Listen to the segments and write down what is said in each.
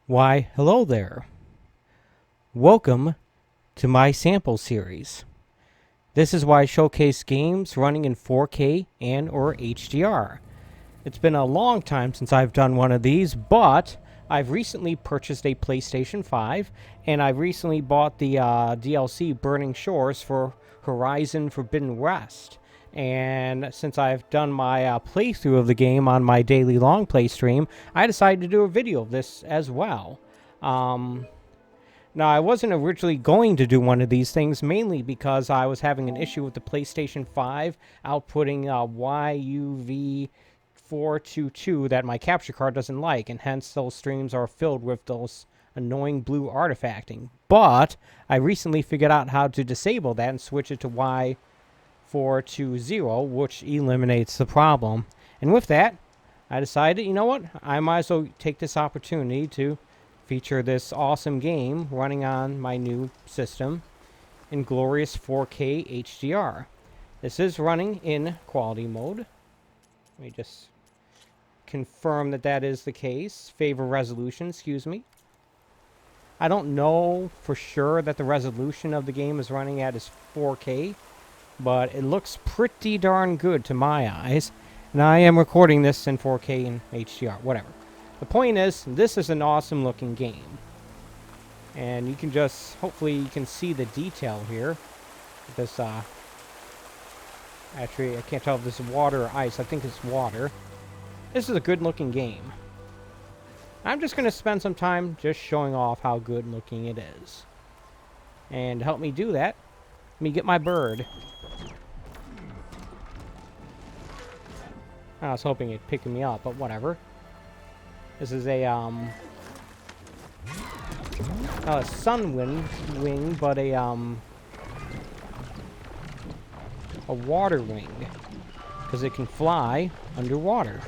Why, hello there. Welcome to my sample series. This is why I showcase games running in 4K and or HDR. It's been a long time since I've done one of these, but I've recently purchased a PlayStation 5, and I recently bought the DLC Burning Shores for Horizon Forbidden West. And since I've done my playthrough of the game on my daily long play stream, I decided to do a video of this as well. Now, I wasn't originally going to do one of these things, mainly because I was having an issue with the PlayStation 5 outputting YUV422 that my capture card doesn't like, and hence those streams are filled with those annoying blue artifacting. But I recently figured out how to disable that and switch it to Y420, which eliminates the problem. And with that, I decided, you know what, I might as well take this opportunity to feature this awesome game running on my new system in glorious 4K HDR. This is running in quality mode. Let me just confirm that that is the case. Favor resolution, excuse me. I don't know for sure that the resolution of the game is running at is 4K, but it looks pretty darn good to my eyes. And I am recording this in 4K and HDR, whatever. The point is, this is an awesome looking game. And you can just, hopefully you can see the detail here. This, actually, I can't tell if this is water or ice. I think it's water. This is a good looking game. I'm just going to spend some time just showing off how good looking it is. And to help me do that, let me get my bird. I was hoping it'd pick me up, but whatever. This is a, not a sun wing, but a water wing. Because it can fly underwater.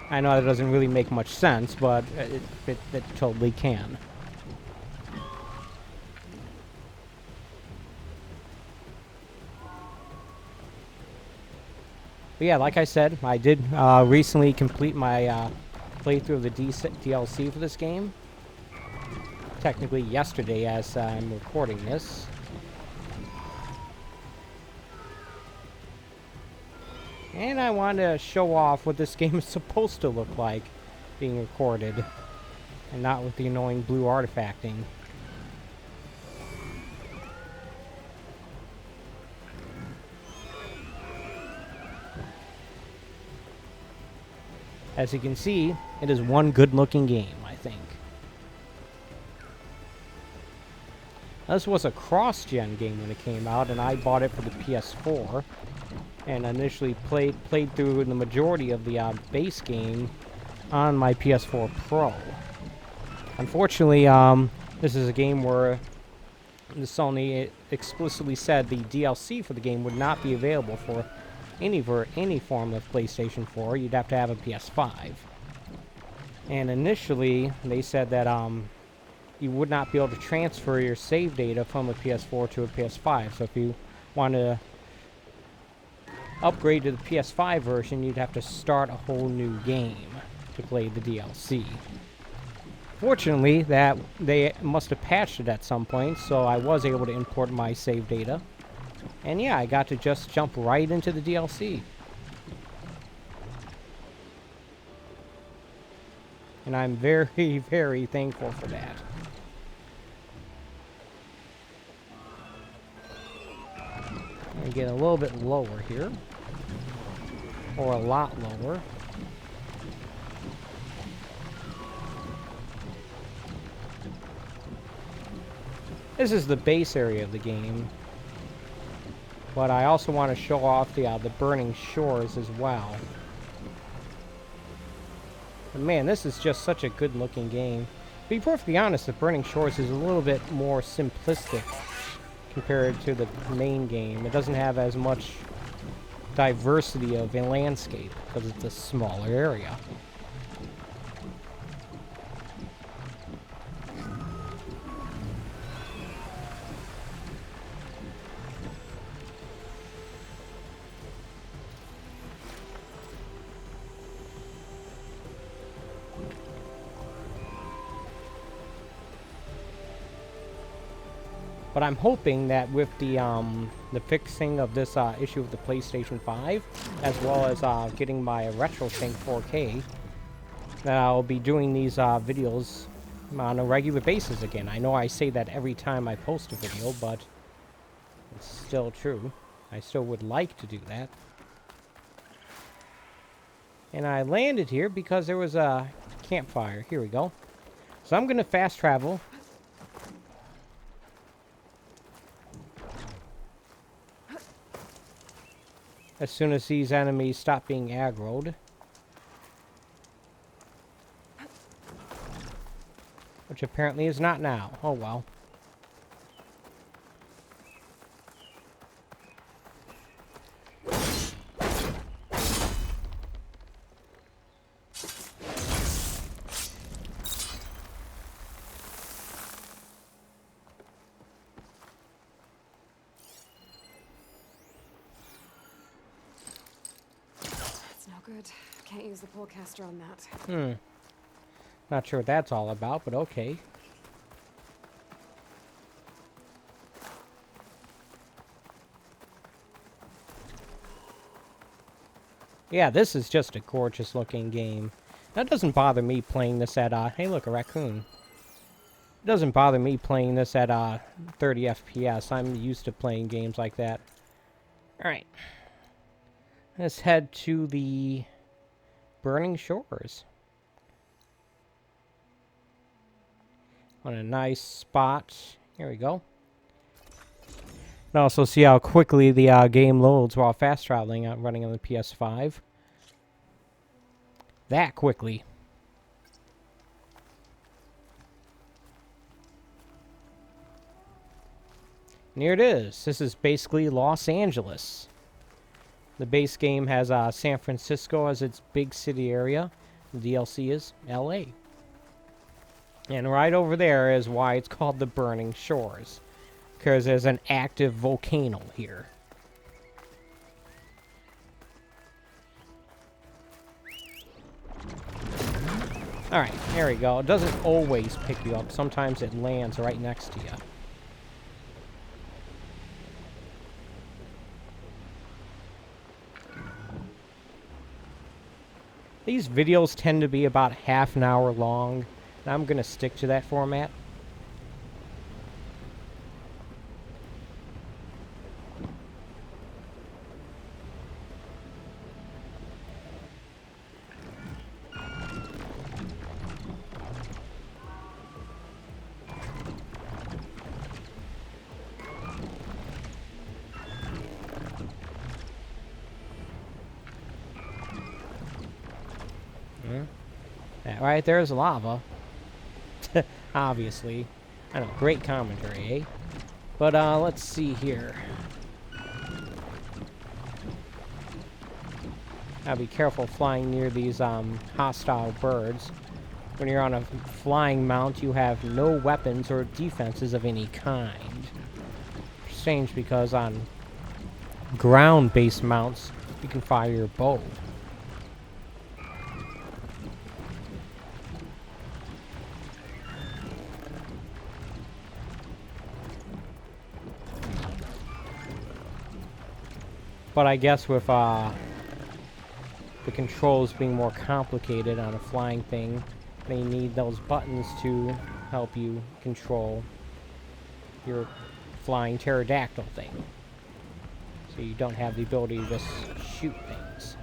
I know that doesn't really make much sense, but it totally can. But yeah, like I said, I did recently complete my playthrough of the DLC for this game. Technically yesterday as I'm recording this. And I want to show off what this game is supposed to look like being recorded. And not with the annoying blue artifacting. As you can see, it is one good-looking game, I think. This was a cross-gen game when it came out, and I bought it for the PS4, and initially played through the majority of the base game on my PS4 Pro. Unfortunately, this is a game where Sony explicitly said the DLC for the game would not be available for any form of PlayStation 4. You'd have to have a PS5. And initially, they said that you would not be able to transfer your save data from a PS4 to a PS5. So if you want to upgrade to the PS5 version, you'd have to start a whole new game to play the DLC. Fortunately, that they must have patched it at some point, so I was able to import my save data. And yeah, I got to just jump right into the DLC. And I'm very, very thankful for that. I'm going to get a little bit lower here. Or a lot lower. This is the base area of the game. But I also want to show off the Burning Shores as well. But man, this is just such a good-looking game. To be perfectly honest, the Burning Shores is a little bit more simplistic compared to the main game. It doesn't have as much diversity of a landscape because it's a smaller area. But I'm hoping that with the fixing of this issue of the PlayStation 5, as well as getting my RetroSync 4K, that I'll be doing these videos on a regular basis again. I know I say that every time I post a video, but it's still true. I still would like to do that. And I landed here because there was a campfire. Here we go. So I'm going to fast travel. As soon as these enemies stop being aggroed. Which apparently is not now. Oh well. Good. Can't use the pullcaster on that. Not sure what that's all about, but okay. Yeah, this is just a gorgeous looking game. That doesn't bother me playing this at, hey look, a raccoon. It doesn't bother me playing this at, 30 FPS. I'm used to playing games like that. Alright. Let's head to the Burning Shores. On a nice spot. Here we go. And also see how quickly the game loads while fast traveling, running on the PS5. That quickly. And here it is. This is basically Los Angeles. The base game has San Francisco as its big city area. The DLC is LA. And right over there is why it's called the Burning Shores. Because there's an active volcano here. Alright, there we go. It doesn't always pick you up. Sometimes it lands right next to you. These videos tend to be about half an hour long, and I'm going to stick to that format. That right there is lava. Obviously. I know, great commentary, eh? But, let's see here. Now be careful flying near these, hostile birds. When you're on a flying mount, you have no weapons or defenses of any kind. Strange, because on ground-based mounts, you can fire your bow. But I guess with the controls being more complicated on a flying thing, they need those buttons to help you control your flying pterodactyl thing. So you don't have the ability to just shoot things.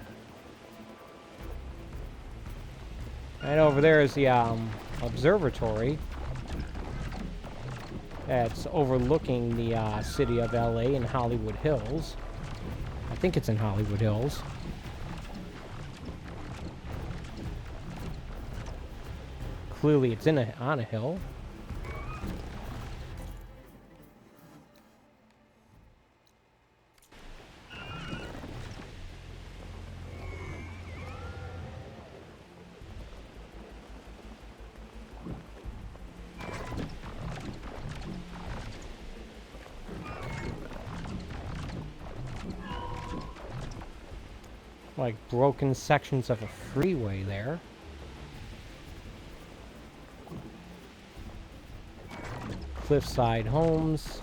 Right over there is the observatory that's overlooking the city of LA and Hollywood Hills. I think it's in Hollywood Hills. Clearly it's on a hill. Like broken sections of a freeway there. Cliffside homes.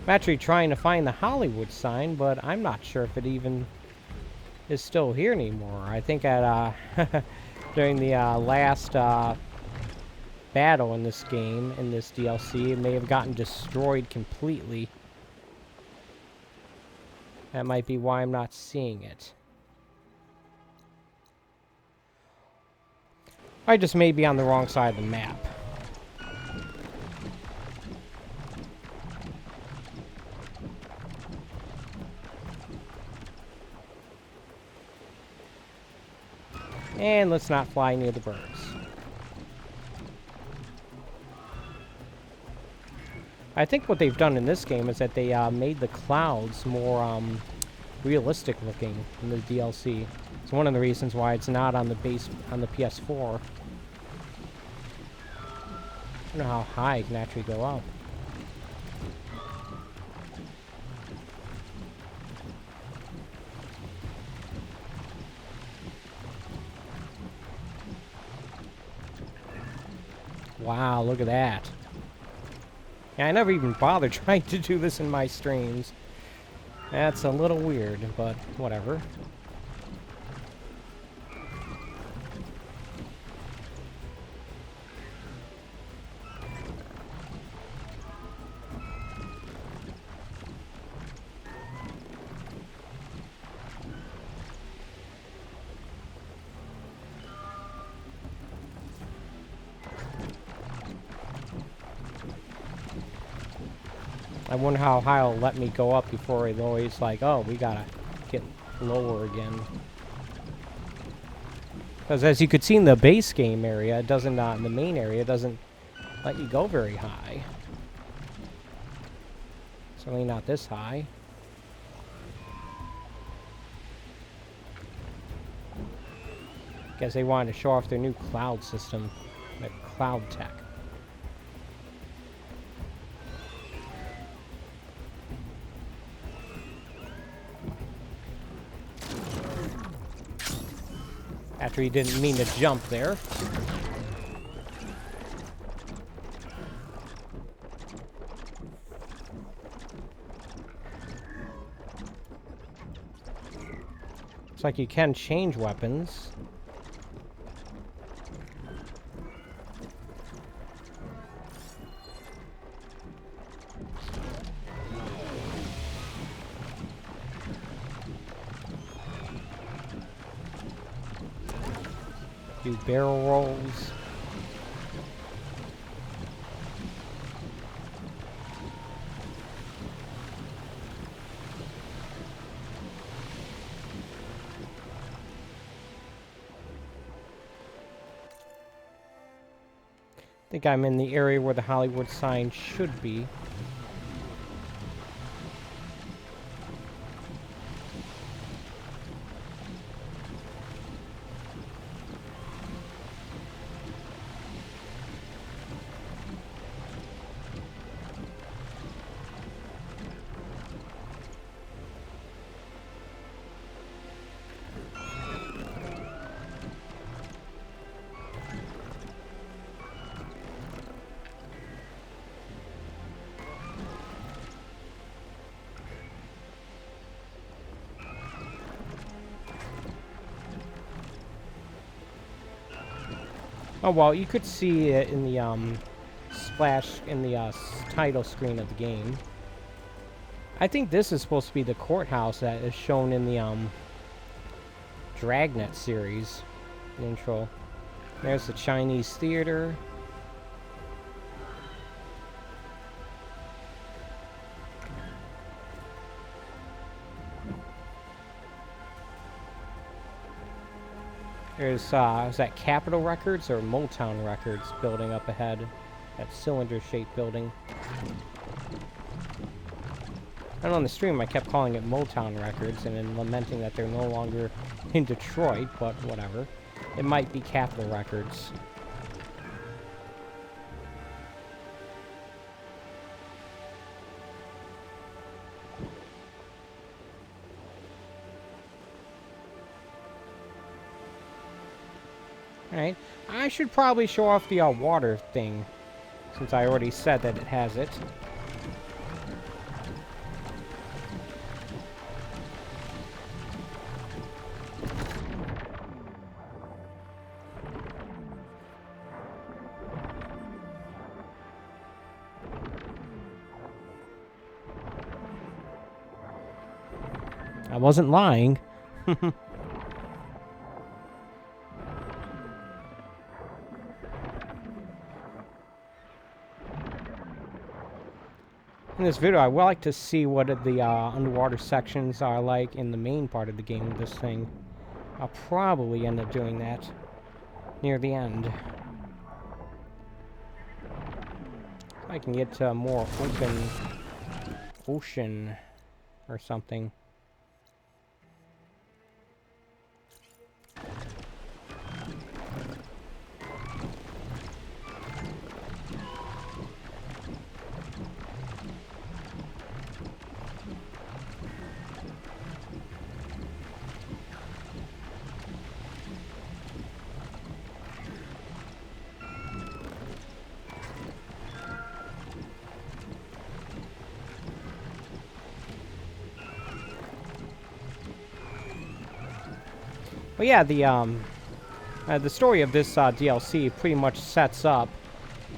I'm actually trying to find the Hollywood sign, but I'm not sure if it even is still here anymore. I think at during the last battle in this game, in this DLC, it may have gotten destroyed completely. That might be why I'm not seeing it. I just may be on the wrong side of the map. And let's not fly near the birds. I think what they've done in this game is that they made the clouds more realistic looking in the DLC. It's one of the reasons why it's not on the PS4. I don't know how high it can actually go up. Wow, look at that. Yeah, I never even bothered trying to do this in my streams. That's a little weird, but whatever. I wonder how high it'll let me go up before it always like, oh, we gotta get lower again. Because as you could see in the base game area, it doesn't, in the main area, it doesn't let you go very high. Certainly not this high. Guess they wanted to show off their new cloud system, their cloud tech. After he didn't mean to jump there. Looks like you can change weapons. Do barrel rolls. I think I'm in the area where the Hollywood sign should be. Oh, well, you could see it in the splash in the title screen of the game. I think this is supposed to be the courthouse that is shown in the Dragnet series intro. There's the Chinese theater. There's, is that Capitol Records or Motown Records building up ahead? That cylinder-shaped building. And on the stream, I kept calling it Motown Records and then lamenting that they're no longer in Detroit, but whatever. It might be Capitol Records. Alright, I should probably show off the water thing, since I already said that it has it. I wasn't lying. In this video, I would like to see what the underwater sections are like in the main part of the game with this thing. I'll probably end up doing that near the end. I can get to a more open ocean or something. Well, yeah, the story of this DLC pretty much sets up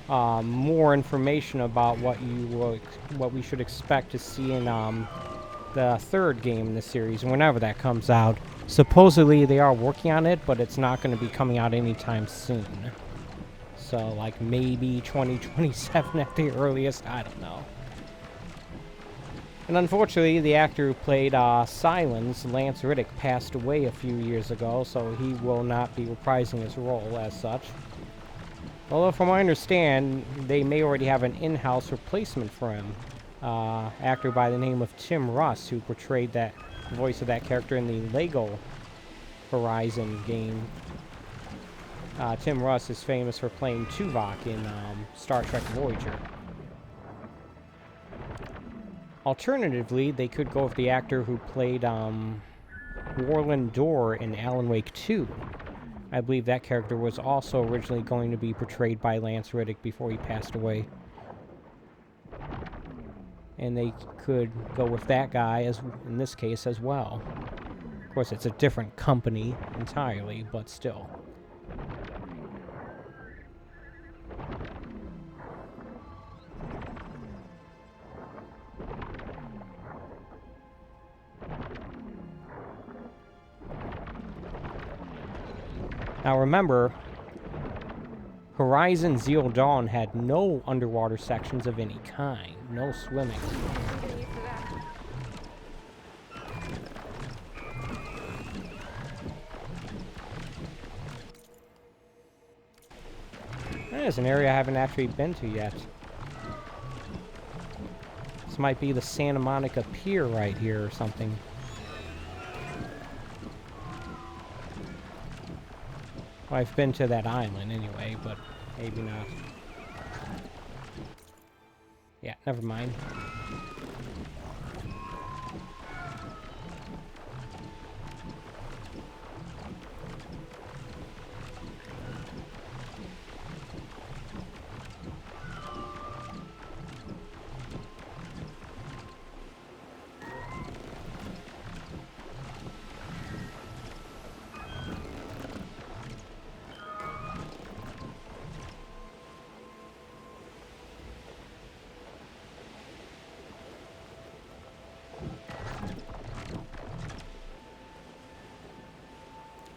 more information about what we should expect to see in the third game in the series, whenever that comes out. Supposedly they are working on it, but it's not going to be coming out anytime soon. So, like, maybe 2027 at the earliest. I don't know. And unfortunately, the actor who played Silence, Lance Riddick, passed away a few years ago, so he will not be reprising his role as such. Although, from what I understand, they may already have an in-house replacement for him. Actor by the name of Tim Russ, who portrayed the voice of that character in the Lego Horizon game. Tim Russ is famous for playing Tuvok in Star Trek Voyager. Alternatively, they could go with the actor who played Warland Dorr in Alan Wake 2. I believe that character was also originally going to be portrayed by Lance Riddick before he passed away. And they could go with that guy as in this case as well. Of course, it's a different company entirely, but still. Now remember, Horizon Zero Dawn had no underwater sections of any kind. No swimming. There's an area I haven't actually been to yet. This might be the Santa Monica Pier right here or something. Well, I've been to that island anyway, but maybe not. Yeah, never mind.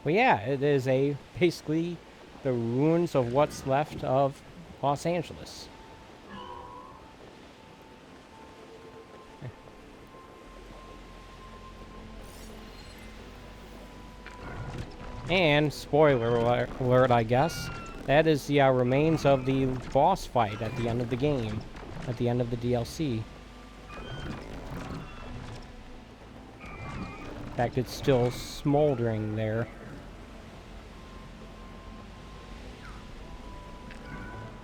Well, yeah, it is basically the ruins of what's left of Los Angeles. And, spoiler alert, I guess, that is the remains of the boss fight at the end of the game, at the end of the DLC. In fact, it's still smoldering there.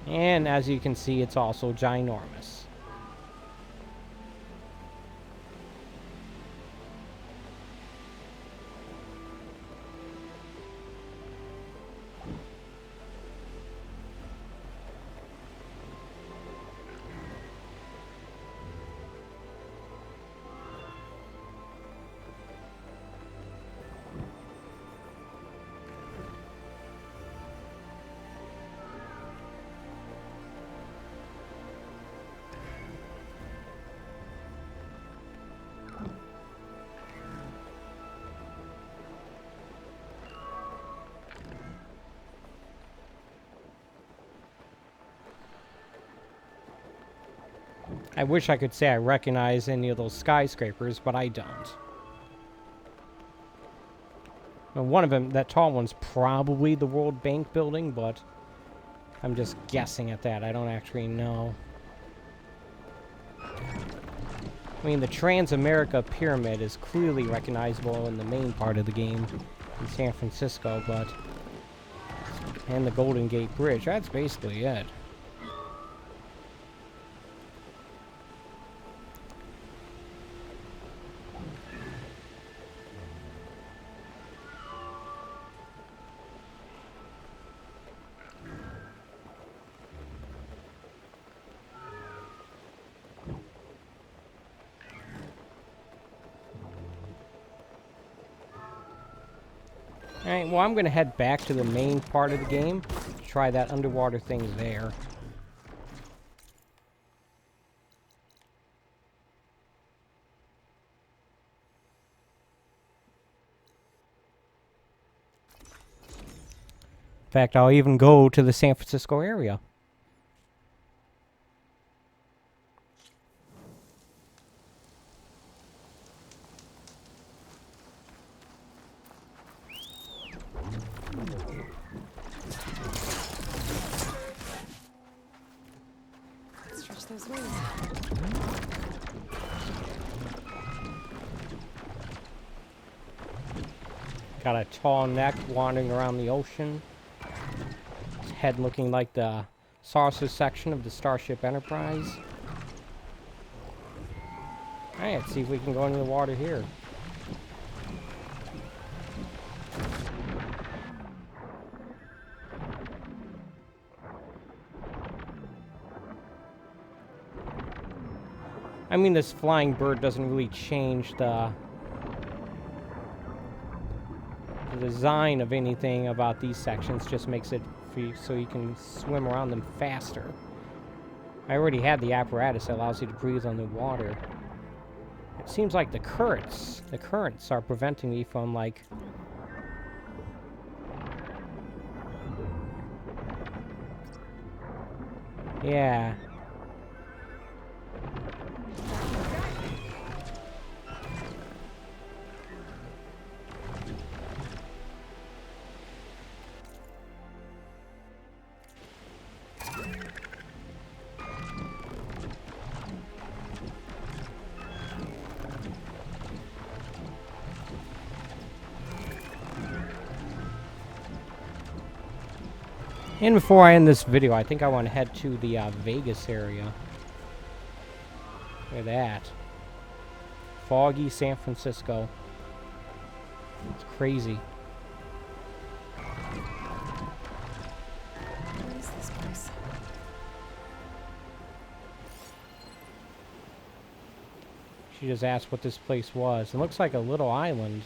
And as you can see, it's also ginormous. I wish I could say I recognize any of those skyscrapers, but I don't. Now, one of them, that tall one's probably the World Bank building, but I'm just guessing at that. I don't actually know. I mean, the Transamerica Pyramid is clearly recognizable in the main part of the game in San Francisco, but... And the Golden Gate Bridge, that's basically it. Alright, well, I'm going to head back to the main part of the game to try that underwater thing there. In fact, I'll even go to the San Francisco area. Stretch those wings. Got a tall neck wandering around the ocean. His head looking like the saucer section of the Starship Enterprise. Alright, let's see if we can go into the water here. I mean, this flying bird doesn't really change the design of anything about these sections, just makes it for you so you can swim around them faster. I already had the apparatus that allows you to breathe on the water. It seems like the currents are preventing me from, like... Yeah. And before I end this video, I think I want to head to the Vegas area. Look at that. Foggy San Francisco. It's crazy. What is this place? She just asked what this place was. It looks like a little island.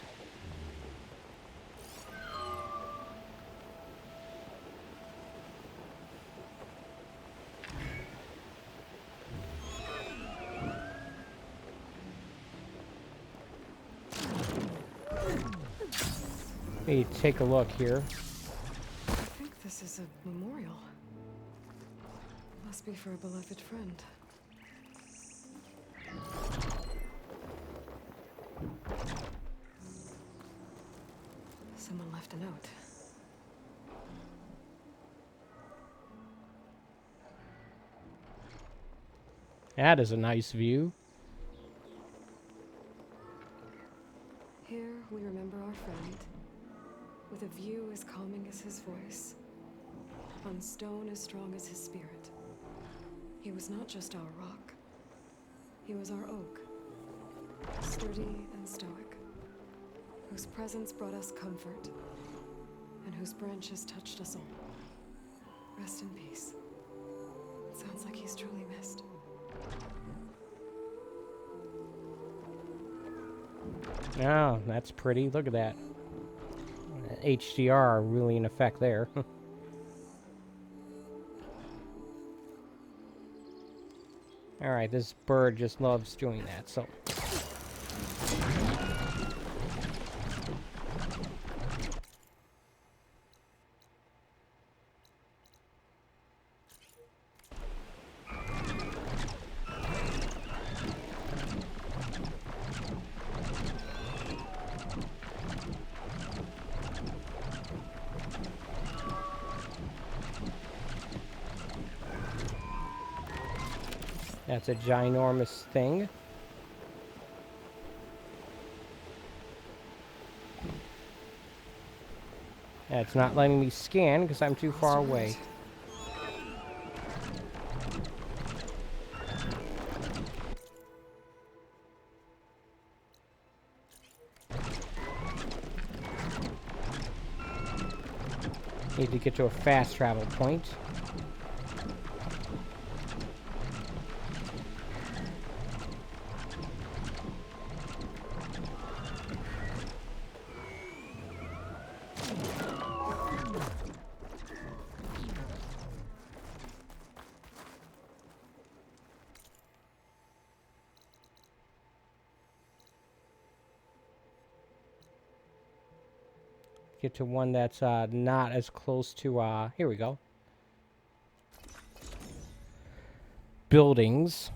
Hey, take a look here. I think this is a memorial. Must be for a beloved friend. Someone left a note. That is a nice view. Here we remember our friend, with a view as calming as his voice, on stone as strong as his spirit. He was not just our rock. He was our oak, sturdy and stoic, whose presence brought us comfort, and whose branches touched us all. Rest in peace. It sounds like he's truly missed. Oh, that's pretty. Look at that. HDR really in effect there. Alright, this bird just loves doing that, so... That's a ginormous thing. It's not letting me scan because I'm too far away. Need to get to a fast travel point. Get to one that's not as close to, here we go. Buildings.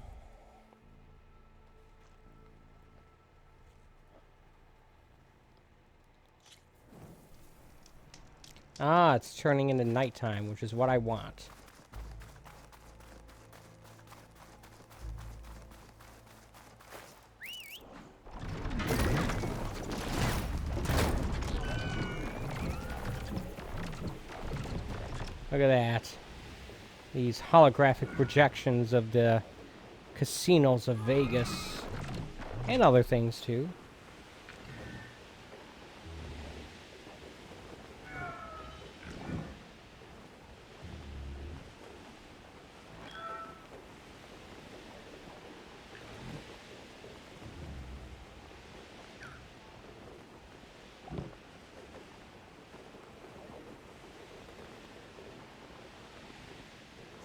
Ah, it's turning into nighttime, which is what I want. Look at that. These holographic projections of the casinos of Vegas. And other things, too.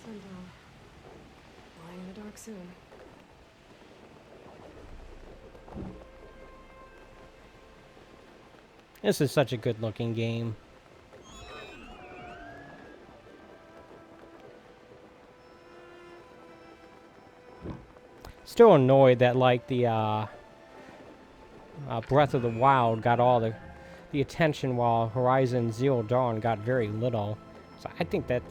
Sundown. Lying in the dark soon. This is such a good-looking game. Still annoyed that, like, the, Breath of the Wild got all the attention while Horizon Zero Dawn got very little. So I think that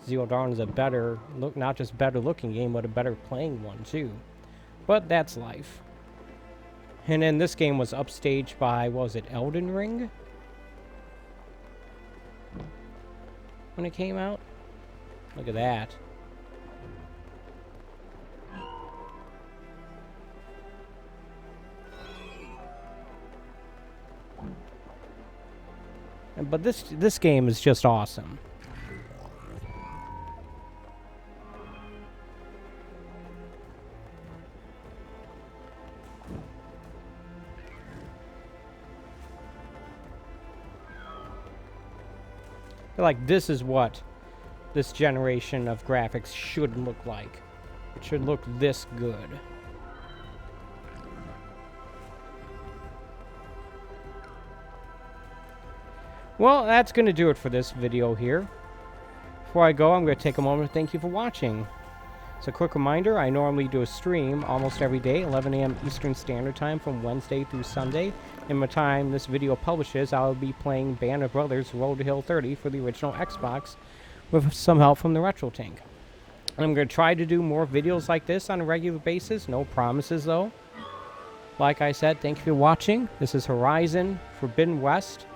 Zero Dawn is a better, not just better looking game, but a better playing one, too. But that's life. And then this game was upstaged by, what was it, Elden Ring? When it came out? Look at that. But this game is just awesome. Like, this is what this generation of graphics should look like. It should look this good. Well, that's going to do it for this video here. Before I go, I'm going to take a moment to thank you for watching. So, a quick reminder, I normally do a stream almost every day, 11 a.m. Eastern Standard Time from Wednesday through Sunday. In the time this video publishes, I'll be playing Band of Brothers Road to Hill 30 for the original Xbox with some help from the Retro Tank. I'm going to try to do more videos like this on a regular basis. No promises, though. Like I said, thank you for watching. This is Horizon Forbidden West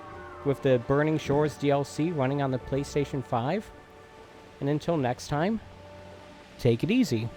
with the Burning Shores DLC running on the PlayStation 5. And until next time, take it easy.